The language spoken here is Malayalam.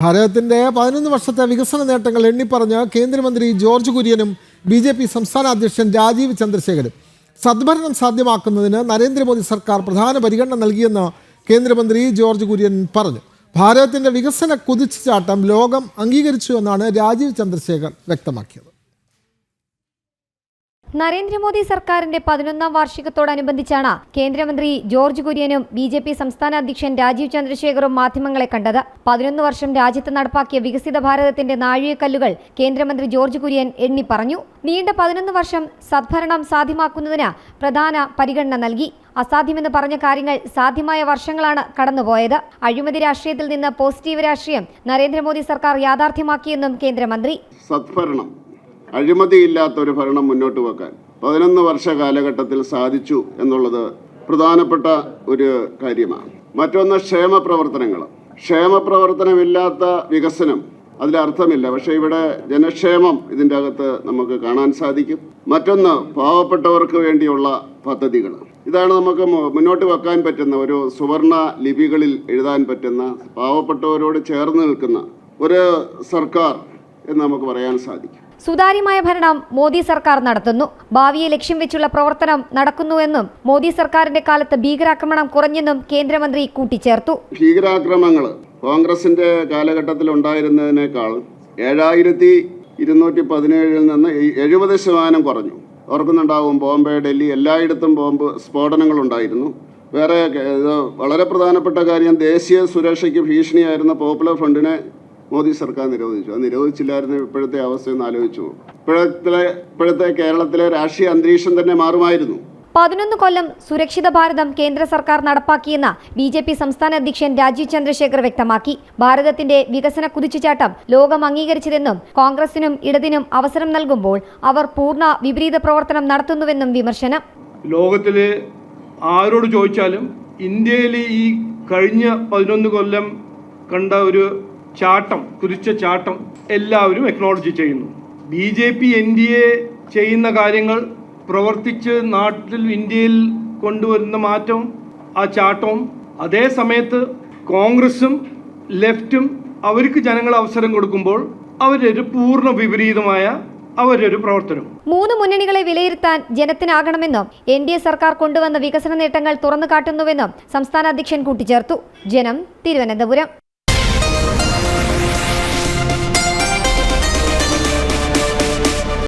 ഭാരതത്തിന്റെ 11 വർഷത്തെ വികസന നേട്ടങ്ങൾ എണ്ണിപ്പറഞ്ഞ് കേന്ദ്രമന്ത്രി ജോർജ് കുര്യനും ബി.ജെ.പി. സംസ്ഥാന അധ്യക്ഷൻ രാജീവ് ചന്ദ്രശേഖരും സദ്ഭരണം സാധ്യമാക്കുന്നതിന് നരേന്ദ്രമോദി സർക്കാർ പ്രധാന പരിഗണന നൽകിയെന്ന് കേന്ദ്രമന്ത്രി ജോർജ് കുര്യൻ പറഞ്ഞു. ഭാരതത്തിന്റെ വികസന കുതിച്ചുചാട്ടം ലോകം അംഗീകരിച്ചു എന്നാണ് രാജീവ് ചന്ദ്രശേഖർ വ്യക്തമാക്കിയത്. നരേന്ദ്രമോദി സർക്കാരിന്റെ 11ാം വാർഷികത്തോടനുബന്ധിച്ചാണ് കേന്ദ്രമന്ത്രി ജോർജ് കുര്യനും ബി.ജെ.പി. സംസ്ഥാന അധ്യക്ഷൻ രാജീവ് ചന്ദ്രശേഖറും മാധ്യമങ്ങളെ കണ്ടത്. 11 വർഷം രാജ്യത്ത് നടപ്പാക്കിയ വികസിത ഭാരതത്തിന്റെ നാഴികക്കല്ലുകൾ കേന്ദ്രമന്ത്രി ജോർജ് കുര്യൻ എണ്ണി പറഞ്ഞു. നീണ്ട 11 വർഷം സദ്ഭരണം സാധ്യമാക്കുന്നതിന് പ്രധാന പരിഗണന നൽകി. അസാധ്യമെന്ന് പറഞ്ഞ കാര്യങ്ങൾ സാധ്യമായ വർഷങ്ങളാണ് കടന്നുപോയത്. അഴിമതി രാഷ്ട്രീയത്തിൽ നിന്ന് പോസിറ്റീവ് രാഷ്ട്രീയം നരേന്ദ്രമോദി സർക്കാർ യാഥാർത്ഥ്യമാക്കിയെന്നും കേന്ദ്രമന്ത്രി. സദ്ഭരണം, അഴിമതിയില്ലാത്ത ഒരു ഭരണം മുന്നോട്ട് വെക്കാൻ 11 വർഷ കാലഘട്ടത്തിൽ സാധിച്ചു എന്നുള്ളത് പ്രധാനപ്പെട്ട ഒരു കാര്യമാണ്. മറ്റൊന്ന് ക്ഷേമപ്രവർത്തനങ്ങൾ. ക്ഷേമപ്രവർത്തനമില്ലാത്ത വികസനം അതിലർത്ഥമില്ല. പക്ഷേ ഇവിടെ ജനക്ഷേമം ഇതിൻ്റെ അകത്ത് നമുക്ക് കാണാൻ സാധിക്കും. മറ്റൊന്ന് പാവപ്പെട്ടവർക്ക് വേണ്ടിയുള്ള പദ്ധതികൾ. ഇതാണ് നമുക്ക് മുന്നോട്ട് വെക്കാൻ പറ്റുന്ന ഒരു സുവർണ ലിപികളിൽ എഴുതാൻ പറ്റുന്ന പാവപ്പെട്ടവരോട് ചേർന്ന് നിൽക്കുന്ന ഒരു സർക്കാർ എന്ന് നമുക്ക് പറയാൻ സാധിക്കും. സുതാര്യമായ ഭരണം മോദി സർക്കാർ നടത്തുന്നു. ഭാവിയെ ലക്ഷ്യം വെച്ചുള്ള പ്രവർത്തനം നടക്കുന്നുവെന്നും മോദി സർക്കാരിന്റെ കാലത്ത് ഭീകരാക്രമണം കുറഞ്ഞെന്നും കേന്ദ്രമന്ത്രി കൂട്ടിച്ചേർത്തു. ഭീകരാക്രമണങ്ങൾ കോൺഗ്രസിന്റെ കാലഘട്ടത്തിൽ ഉണ്ടായിരുന്നതിനേക്കാൾ 7217 നിന്ന് 70% കുറഞ്ഞു. ഓർക്കുന്നുണ്ടാവും, ബോംബെ, ഡൽഹി എല്ലായിടത്തും ബോംബ് സ്ഫോടനങ്ങൾ ഉണ്ടായിരുന്നു. വേറെ വളരെ പ്രധാനപ്പെട്ട കാര്യം, ദേശീയ സുരക്ഷയ്ക്ക് ഭീഷണിയായിരുന്ന പോപ്പുലർ ഫ്രണ്ടിനെ മോദി സർക്കാർ നിരോധിച്ചു. അത് നിരോധിച്ചില്ലായിരുന്നു ഇപ്പോഴത്തെ അവസ്ഥയൊന്ന് ആലോചിച്ചു. ഇപ്പോഴത്തെ കേരളത്തിലെ രാഷ്ട്രീയ അന്തരീക്ഷം തന്നെ മാറുമായിരുന്നു. 11 കൊല്ലം സുരക്ഷിത ഭാരതം കേന്ദ്ര സർക്കാർ നടപ്പാക്കിയെന്ന് ബി.ജെ.പി. സംസ്ഥാന അധ്യക്ഷൻ രാജീവ് ചന്ദ്രശേഖർ വ്യക്തമാക്കി. ഭാരതത്തിന്റെ വികസന കുതിച്ചുചാട്ടം ലോകം അംഗീകരിച്ചതെന്നും കോൺഗ്രസിനും ഇടതിനും അവസരം നൽകുമ്പോൾ അവർ പൂർണ്ണ വിപരീത പ്രവർത്തനം നടത്തുന്നുവെന്നും വിമർശനം. ലോകത്തിലെ ആരോട് ചോദിച്ചാലും ഇന്ത്യയിലെ ഈ കഴിഞ്ഞ 11 കൊല്ലം കണ്ട ഒരു ചാട്ടം, കുതിച്ച ചാട്ടം എല്ലാവരും എക്നോളജി ചെയ്യുന്നു. ബി.ജെ.പി. എൻ.ഡി.എ ചെയ്യുന്ന കാര്യങ്ങൾ പ്രവർത്തിച്ച് നാട്ടിൽ ഇന്ത്യയിൽ കൊണ്ടുവരുന്ന മാറ്റവും ആ ചാട്ടവും, അതേ സമയത്ത് കോൺഗ്രസും ലെഫ്റ്റും അവർക്ക് ജനങ്ങൾ അവസരം കൊടുക്കുമ്പോൾ അവരൊരു പൂർണ്ണ വിപരീതമായ അവരൊരു പ്രവർത്തനം. 3 മുന്നണികളെ വിലയിരുത്താൻ ജനത്തിനാകണമെന്നും എൻ.ഡി.എ സർക്കാർ കൊണ്ടുവന്ന വികസന നേട്ടങ്ങൾ തുറന്നു കാട്ടുന്നുവെന്നും സംസ്ഥാന അധ്യക്ഷൻ കൂട്ടിച്ചേർത്തു. ജനം, തിരുവനന്തപുരം.